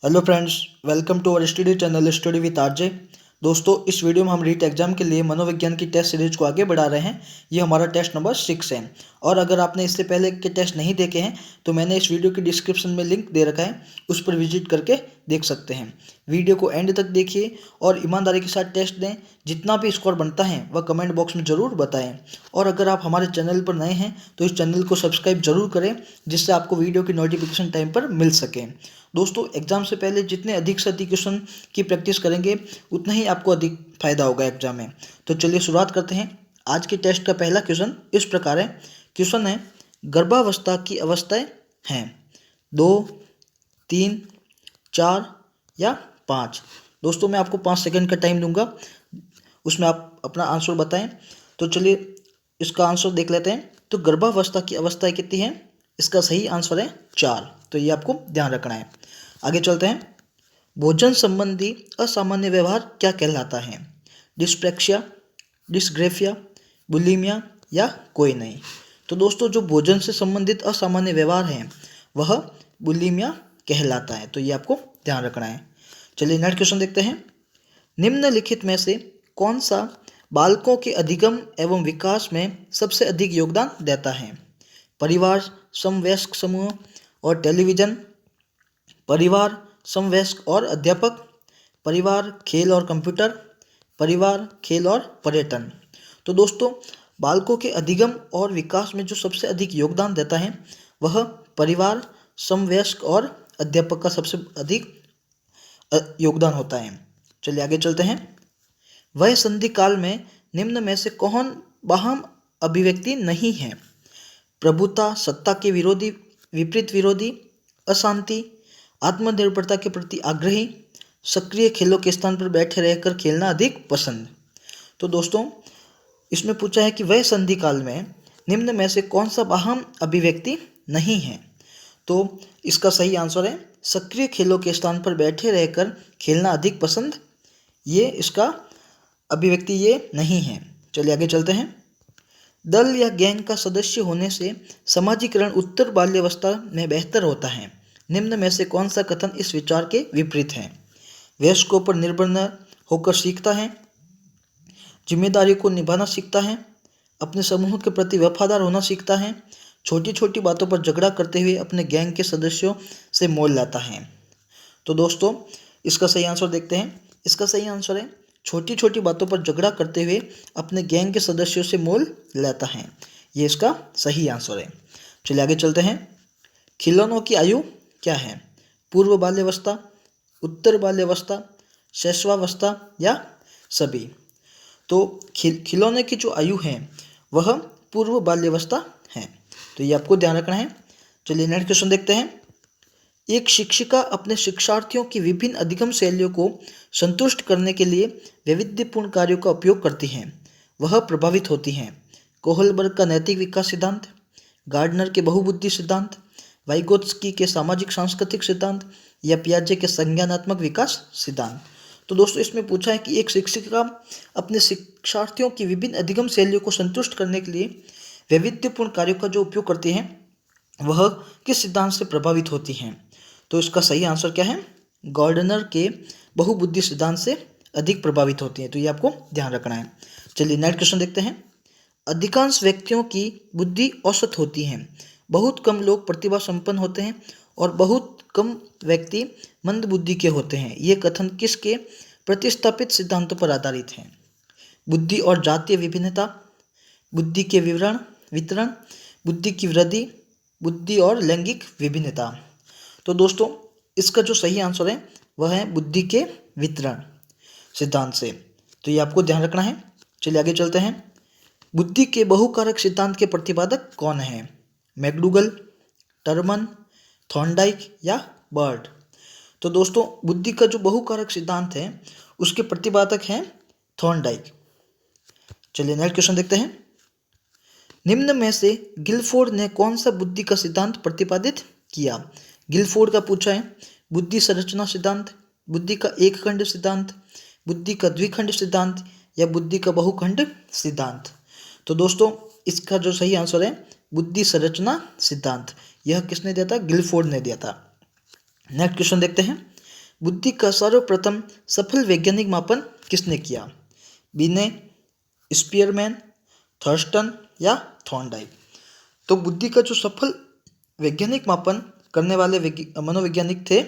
Hello friends, welcome to our study channel study with RJ. दोस्तों, इस video में हम रीट एग्जाम के लिए मनोविज्ञान की टेस्ट सीरीज को आगे बढ़ा रहे हैं। ये हमारा टेस्ट नंबर 6 है। और अगर आपने इससे पहले के टेस्ट नहीं देखे हैं तो मैंने इस वीडियो की डिस्क्रिप्शन में लिंक दे रखा है, उस पर विजिट करके देख सकते हैं। वीडियो को एंड तक देखिए और ईमानदारी के साथ टेस्ट दें। जितना भी स्कोर बनता है वह कमेंट बॉक्स में ज़रूर बताएं। और अगर आप हमारे चैनल पर नए हैं तो इस चैनल को सब्सक्राइब जरूर करें, जिससे आपको वीडियो की नोटिफिकेशन टाइम पर मिल सके। दोस्तों, एग्जाम से पहले जितने अधिक से अधिक क्वेश्चन की प्रैक्टिस करेंगे उतना ही आपको अधिक फायदा होगा एग्जाम में। तो चलिए शुरुआत करते हैं। आज के टेस्ट का पहला क्वेश्चन इस प्रकार है। क्वेश्चन है, गर्भावस्था की अवस्थाएं हैं 2, 3, 4 या 5। दोस्तों, मैं आपको 5 सेकंड का टाइम दूंगा, उसमें आप अपना आंसर बताएं। तो चलिए इसका आंसर देख लेते हैं। तो गर्भावस्था की अवस्थाएं कितनी हैं? इसका सही आंसर है 4। तो ये आपको ध्यान रखना है। आगे चलते हैं। भोजन संबंधी असामान्य व्यवहार क्या कहलाता है? डिस्प्रेक्सिया, डिस्ग्रेफिया, बुलिमिया या कोई नहीं। तो दोस्तों, जो भोजन से संबंधित असामान्य व्यवहार है वह बुलिमिया कहलाता है। तो ये आपको ध्यान रखना है। चलिए नेक्स्ट क्वेश्चन देखते हैं। निम्नलिखित में से कौन सा बालकों के अधिगम एवं विकास में सबसे अधिक योगदान देता है? परिवार, समवयस्क समूह और टेलीविज़न, परिवार, समवयस्क और अध्यापक, परिवार, खेल और कंप्यूटर, परिवार, खेल और पर्यटन। तो दोस्तों, बालकों के अधिगम और विकास में जो सबसे अधिक योगदान देता है वह परिवार, समवयस्क और अध्यापक का सबसे अधिक योगदान होता है। चलिए आगे चलते हैं। वह संधि काल में निम्न में से कौन बाह्य अभिव्यक्ति नहीं है? प्रभुता, सत्ता के विरोधी, विपरीत विरोधी, अशांति, आत्मनिर्भरता के प्रति आग्रही, सक्रिय खेलों के स्थान पर बैठे रहकर खेलना अधिक पसंद। तो दोस्तों, इसमें पूछा है कि वह संधि काल में निम्न में से कौन सा बाह्य अभिव्यक्ति नहीं है? तो इसका सही आंसर है सक्रिय खेलों के स्थान पर बैठे रहकर खेलना अधिक पसंद। ये इसका अभिव्यक्ति ये नहीं है। चलिए आगे चलते हैं। दल या गैंग का सदस्य होने से समाजीकरण उत्तर बाल्यावस्था में बेहतर होता है। निम्न में से कौन सा कथन इस विचार के विपरीत है? वयस्कों पर निर्भर न होकर सीखता है, जिम्मेदारी को निभाना सीखता है, अपने समूह के प्रति वफादार होना सीखता है, छोटी छोटी बातों पर झगड़ा करते हुए अपने गैंग के सदस्यों से मोल लाता है। तो दोस्तों, इसका सही आंसर देखते हैं। इसका सही आंसर है छोटी छोटी बातों पर झगड़ा करते हुए अपने गैंग के सदस्यों से मोल लेता है। ये इसका सही आंसर है। चलिए आगे चलते हैं। खिलौनों की आयु क्या है? पूर्व बाल्यावस्था, उत्तर बाल्यावस्था, शैशवावस्था या सभी। तो खिलौने की जो आयु है वह पूर्व बाल्यावस्था है। तो ये आपको ध्यान रखना है। चलिए नेक्स्ट क्वेश्चन देखते हैं। एक शिक्षिका अपने शिक्षार्थियों की विभिन्न अधिगम शैलियों को संतुष्ट करने के लिए वैविध्यपूर्ण कार्यों का उपयोग करती हैं। वह प्रभावित होती हैं। कोहलबर्ग का नैतिक विकास सिद्धांत, गार्डनर के बहुबुद्धि सिद्धांत, वाइगोत्स्की के सामाजिक सांस्कृतिक सिद्धांत या पियाजे के संज्ञानात्मक विकास सिद्धांत। तो दोस्तों, इसमें पूछा है कि एक शिक्षिका अपने शिक्षार्थियों की विभिन्न अधिगम शैलियों को संतुष्ट करने के लिए वैविध्यपूर्ण कार्यों का जो उपयोग करती हैं वह किस सिद्धांत से प्रभावित होती हैं? तो इसका सही आंसर क्या है? गार्डनर के बहुबुद्धि सिद्धांत से अधिक प्रभावित होती है। तो ये आपको ध्यान रखना है। चलिए नेक्स्ट क्वेश्चन देखते हैं। अधिकांश व्यक्तियों की बुद्धि औसत होती है। बहुत कम लोग प्रतिभा संपन्न होते हैं और बहुत कम व्यक्ति मंद बुद्धि के होते हैं। ये कथन किसके प्रतिस्थापित सिद्धांतों पर आधारित है? बुद्धि और जातीय विभिन्नता, बुद्धि के वितरण, बुद्धि की वृद्धि, बुद्धि और लैंगिक विभिन्नता। तो दोस्तों, इसका जो सही आंसर है वह है बुद्धि के वितरण सिद्धांत से। तो ये आपको ध्यान रखना है। चलिए आगे चलते हैं। बुद्धि के बहुकारक सिद्धांत के प्रतिपादक कौन है? मैकडूगल, टर्मन, थॉर्नडाइक या बर्ड। तो दोस्तों, बुद्धि का जो बहुकारक सिद्धांत है उसके प्रतिपादक हैं थॉर्नडाइक। चलिए नेक्स्ट क्वेश्चन देखते हैं। निम्न में से गिलफोर्ड ने कौन सा बुद्धि का सिद्धांत प्रतिपादित किया? गिलफोर्ड का पूछा है बुद्धि संरचना सिद्धांत, बुद्धि का एक खंड सिद्धांत, बुद्धि का द्विखंड सिद्धांत या बुद्धि का बहुखंड सिद्धांत। तो दोस्तों, इसका जो सही आंसर है बुद्धि संरचना सिद्धांत। यह किसने दिया था? गिलफोर्ड ने दिया था। नेक्स्ट क्वेश्चन देखते हैं। बुद्धि का सर्वप्रथम सफल वैज्ञानिक मापन किसने किया? बिने, स्पीयरमैन, थर्स्टन या थॉर्नडाइक? तो बुद्धि का जो सफल वैज्ञानिक मापन करने वाले मनोवैज्ञानिक थे,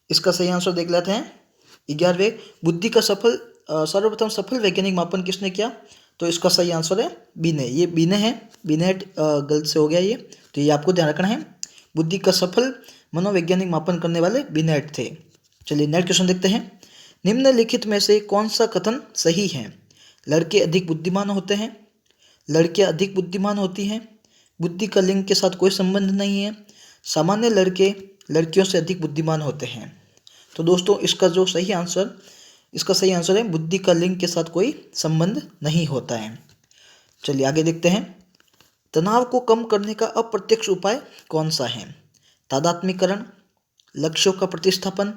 इसका सही आंसर देख लेते हैं। 11वें, बुद्धि का सर्वप्रथम सफल वैज्ञानिक मापन किसने किया? तो इसका सही आंसर है बिने। ये बिने है, बिनेट गलत से हो गया ये, तो ये आपको ध्यान रखना है। बुद्धि का सफल मनोवैज्ञानिक मापन करने वाले बिनेट थे। चलिए नेक्स्ट क्वेश्चन देखते हैं। निम्नलिखित में से कौन सा कथन सही है? लड़के अधिक बुद्धिमान होते हैं, लड़कियां अधिक बुद्धिमान होती हैं, बुद्धि का लिंग के साथ कोई संबंध नहीं है, सामान्य लड़के लड़कियों से अधिक बुद्धिमान होते हैं। तो दोस्तों इसका सही आंसर है बुद्धि का लिंग के साथ कोई संबंध नहीं होता है। चलिए आगे देखते हैं। तनाव को कम करने का अप्रत्यक्ष उपाय कौन सा है? तादात्म्यकरण, लक्ष्यों का प्रतिस्थापन,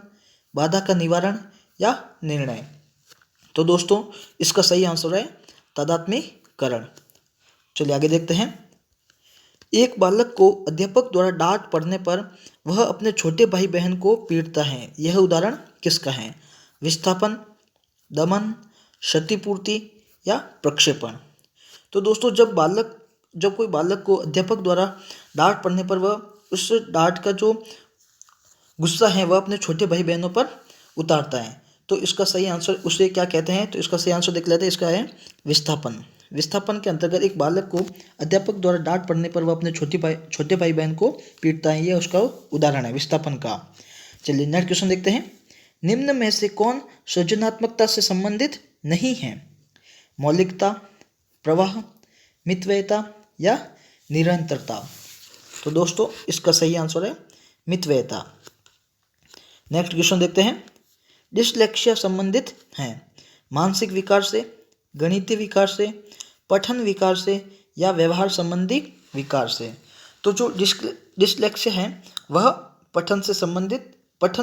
बाधा का निवारण या निर्णय? तो दोस्तों इसका सही आंसर है तादात्म्यकरण। चलिए आगे देखते हैं। एक बालक को अध्यापक द्वारा डांट पड़ने पर वह अपने छोटे भाई बहन को पीटता है, यह उदाहरण किसका है? विस्थापन, दमन, क्षतिपूर्ति या प्रक्षेपण? तो दोस्तों जब कोई बालक को अध्यापक द्वारा डांट पड़ने पर वह उस डांट का जो गुस्सा है वह अपने छोटे भाई बहनों पर उतारता है, तो इसका सही आंसर उसे क्या कहते हैं? तो इसका सही आंसर देख लेते हैं। इसका है विस्थापन। विस्थापन के अंतर्गत एक बालक को अध्यापक द्वारा डांट पड़ने पर वह अपने छोटे भाई बहन को पीटता है, यह उसका उदाहरण है विस्थापन का। चलिए नेक्स्ट क्वेश्चन देखते हैं। निम्न में से कौन सृजनात्मकता से संबंधित नहीं है? मौलिकता, प्रवाह, मितव्ययता या निरंतरता? तो दोस्तों इसका सही आंसर है मितव्ययता। नेक्स्ट क्वेश्चन देखते हैं। डिसलेक्सिया संबंधित है मानसिक विकार से, गणितीय विकार से, पठन विकार से या व्यवहार संबंधी विकार से? तो जो डिसलेक्सिया है वह पठन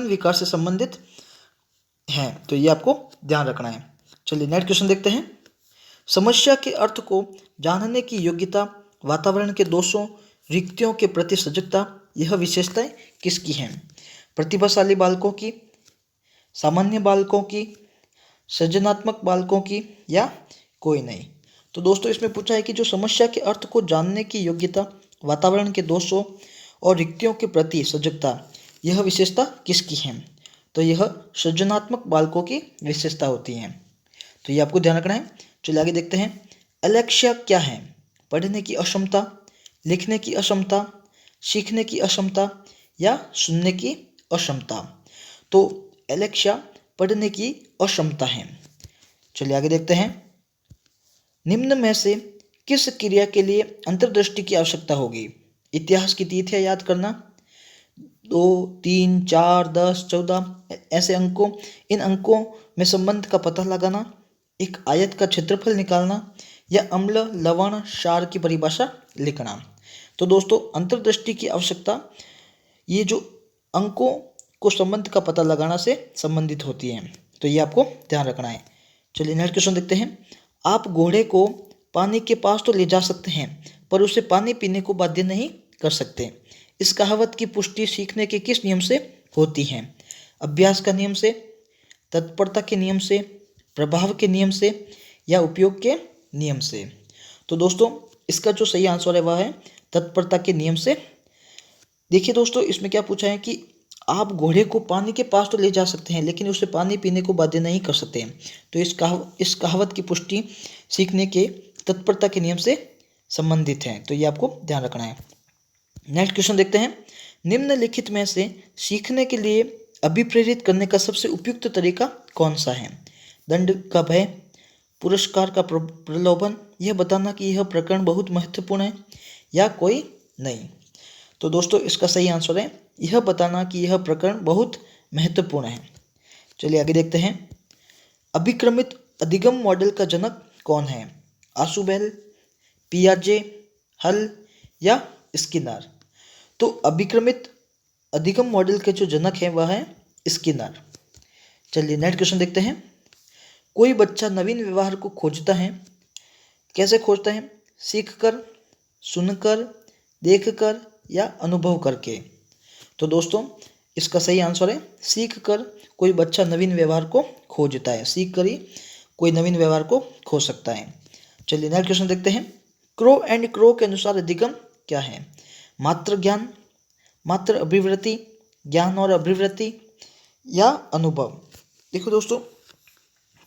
विकार से संबंधित है, तो ये आपको ध्यान रखना है। चलिए नेक्स्ट क्वेश्चन देखते हैं। समस्या के अर्थ को जानने की योग्यता, वातावरण के दोषों, रिक्तियों के प्रति सजगता, यह विशेषताएं किसकी हैं? प्रतिभाशाली बालकों की, सामान्य बालकों की, सृजनात्मक बालकों की या कोई नहीं? तो दोस्तों इसमें पूछा है कि जो समस्या के अर्थ को जानने की योग्यता, वातावरण के दोषों और रिक्तियों के प्रति सजगता, यह विशेषता किसकी है? तो यह सृजनात्मक बालकों की विशेषता होती है, तो ये आपको ध्यान रखना है। चलिए आगे देखते हैं। एलेक्सिया क्या है? पढ़ने की अक्षमता, लिखने की अक्षमता, सीखने की अक्षमता या सुनने की अक्षमता? तो एलेक्सिया पढ़ने की अक्षमता है। चलिए आगे देखते हैं। निम्न में से किस क्रिया के लिए अंतर्दृष्टि की आवश्यकता होगी? इतिहास की तिथियां याद करना, 2, 3, 4, 10, 14 ऐसे अंकों, इन अंकों में संबंध का पता लगाना, एक आयत का क्षेत्रफल निकालना या अम्ल, लवण, क्षार की परिभाषा लिखना? तो दोस्तों अंतर्दृष्टि की आवश्यकता ये जो अंकों को संबंध का पता लगाना से संबंधित होती है, तो ये आपको ध्यान रखना है। चलिए नेक्स्ट क्वेश्चन देखते हैं। आप घोड़े को पानी के पास तो ले जा सकते हैं पर उसे पानी पीने को बाध्य नहीं कर सकते। इस कहावत की पुष्टि सीखने के किस नियम से होती है? अभ्यास का नियम से, तत्परता के नियम से, प्रभाव के नियम से या उपयोग के नियम से? तो दोस्तों इसका जो सही आंसर है वह है तत्परता के नियम से। देखिए दोस्तों इसमें क्या पूछा है कि आप घोड़े को पानी के पास तो ले जा सकते हैं लेकिन उसे पानी पीने को बाध्य नहीं कर सकते हैं, तो इस कहावत की पुष्टि सीखने के तत्परता के नियम से संबंधित है, तो ये आपको ध्यान रखना है। नेक्स्ट क्वेश्चन देखते हैं। निम्नलिखित में से सीखने के लिए अभिप्रेरित करने का सबसे उपयुक्त तरीका कौन सा है? दंड का भय, पुरस्कार का प्रलोभन, यह बताना कि यह प्रकरण बहुत महत्वपूर्ण है या कोई नहीं? तो दोस्तों इसका सही आंसर है यह बताना कि यह प्रकरण बहुत महत्वपूर्ण है। चलिए आगे देखते हैं। अभिक्रमित अधिगम मॉडल का जनक कौन है? आशुबेल, पियाजे, हल या स्किनर? तो अभिक्रमित अधिगम मॉडल के जो जनक है वह है स्किनर। चलिए नेक्स्ट क्वेश्चन देखते हैं। कोई बच्चा नवीन व्यवहार को खोजता है, कैसे खोजता है? सीखकर, सुनकर, देखकर या अनुभव करके? तो दोस्तों इसका सही आंसर है सीख कर कोई बच्चा नवीन व्यवहार को खोजता है। सीख कर ही कोई नवीन व्यवहार को खोज सकता है। चलिए नेक्स्ट क्वेश्चन देखते हैं। क्रो एंड क्रो के अनुसार अधिगम क्या है? मात्र ज्ञान, मात्र अभिवृत्ति, ज्ञान और अभिवृत्ति या अनुभव। देखो दोस्तों,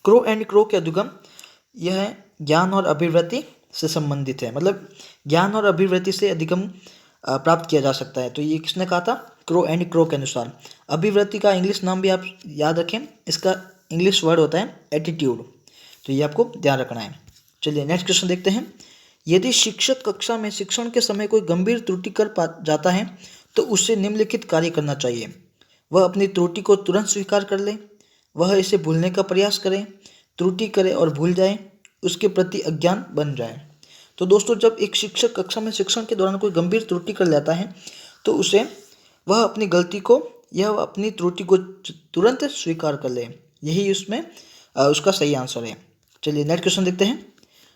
क्रो एंड क्रो के अधिगम यह ज्ञान और अभिवृत्ति से संबंधित है। मतलब ज्ञान और अभिवृत्ति से अधिगम प्राप्त किया जा सकता है। तो ये किसने कहा था? क्रो एंड क्रो के अनुसार। अभिवृत्ति का इंग्लिश नाम भी आप याद रखें, इसका इंग्लिश वर्ड होता है एटीट्यूड। तो ये आपको ध्यान रखना है। चलिए नेक्स्ट क्वेश्चन देखते हैं। यदि शिक्षक कक्षा में शिक्षण के समय कोई गंभीर त्रुटि कर जाता है तो उससे निम्नलिखित कार्य करना चाहिए। वह अपनी त्रुटि को तुरंत स्वीकार कर ले, वह इसे भूलने का प्रयास करे, त्रुटि करे और भूल जाए, उसके प्रति अज्ञान बन जाए। तो दोस्तों, जब एक शिक्षक कक्षा में शिक्षण के दौरान कोई गंभीर त्रुटि कर लेता है तो उसे वह अपनी गलती को या अपनी त्रुटि को तुरंत स्वीकार कर ले। यही उसमें उसका सही आंसर है। चलिए नेक्स्ट क्वेश्चन देखते हैं।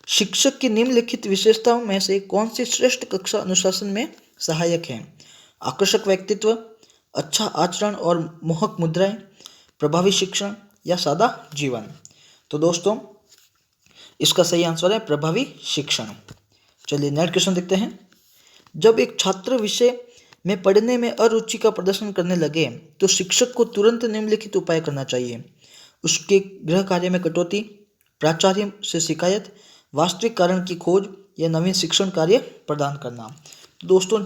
शिक्षक की निम्नलिखित विशेषताओं में से कौन सी श्रेष्ठ कक्षा अनुशासन में सहायक है? आकर्षक व्यक्तित्व, अच्छा आचरण और मोहक मुद्राएं, प्रभावी शिक्षण या सादा जीवन। तो दोस्तों, इसका सही आंसर है प्रभावी शिक्षण। चलिए नेक्स्ट क्वेश्चन देखते हैं। जब एक छात्र विषय में पढ़ने में अरुचि का प्रदर्शन करने लगे तो शिक्षक को तुरंत निम्नलिखित उपाय करना चाहिए। उसके गृह कार्य में कटौती, प्राचार्य से शिकायत, वास्तविक कारण की खोज या नवीन शिक्षण कार्य प्रदान करना। तो दोस्तों,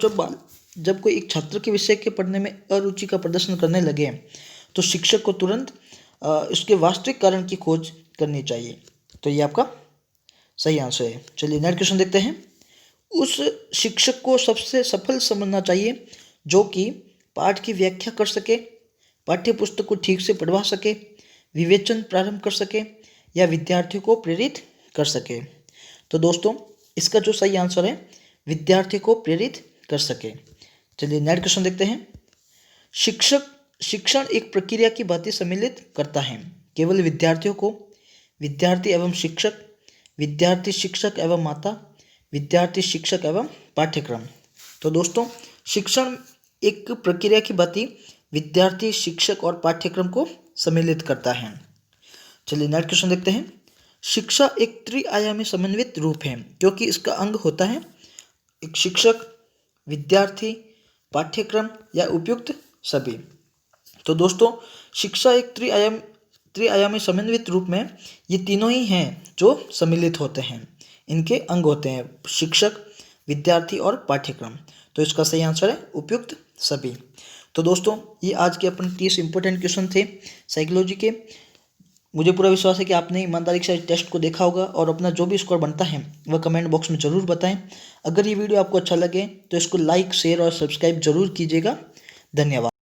जब कोई एक छात्र के विषय के पढ़ने में अरुचि का प्रदर्शन करने लगे तो शिक्षक को तुरंत उसके वास्तविक कारण की खोज करनी चाहिए। तो ये आपका सही आंसर है। चलिए नेक्स्ट क्वेश्चन देखते हैं। उस शिक्षक को सबसे सफल समझना चाहिए जो कि पाठ की व्याख्या कर सके, पाठ्य पुस्तक को ठीक से पढ़वा सके, विवेचन प्रारंभ कर सके या विद्यार्थियों को प्रेरित कर सके। तो दोस्तों, इसका जो सही आंसर है विद्यार्थी को प्रेरित कर सके। चलिए नेक्स्ट क्वेश्चन देखते हैं। शिक्षण एक प्रक्रिया की भांति सम्मिलित करता है। केवल विद्यार्थियों को, विद्यार्थी एवं शिक्षक, विद्यार्थी शिक्षक एवं माता, विद्यार्थी शिक्षक एवं पाठ्यक्रम। तो दोस्तों, शिक्षण एक प्रक्रिया की भांति विद्यार्थी, शिक्षक और पाठ्यक्रम को सम्मिलित करता है। चलिए नेक्स्ट क्वेश्चन देखते हैं। शिक्षा एक त्रिआयामी समन्वित रूप है क्योंकि इसका अंग होता है एक शिक्षक, विद्यार्थी, पाठ्यक्रम या उपयुक्त सभी। तो दोस्तों, शिक्षा एक त्रिआयामी समन्वित रूप में ये तीनों ही हैं जो सम्मिलित होते हैं। इनके अंग होते हैं शिक्षक, विद्यार्थी और पाठ्यक्रम। तो इसका सही आंसर है उपयुक्त सभी। तो दोस्तों, ये आज के अपन 30 इंपॉर्टेंट क्वेश्चन थे साइकोलॉजी के। मुझे पूरा विश्वास है कि आपने ईमानदारी से टेस्ट को देखा होगा और अपना जो भी स्कोर बनता है वह कमेंट बॉक्स में ज़रूर बताएं। अगर ये वीडियो आपको अच्छा लगे तो इसको लाइक, शेयर और सब्सक्राइब जरूर कीजिएगा। धन्यवाद।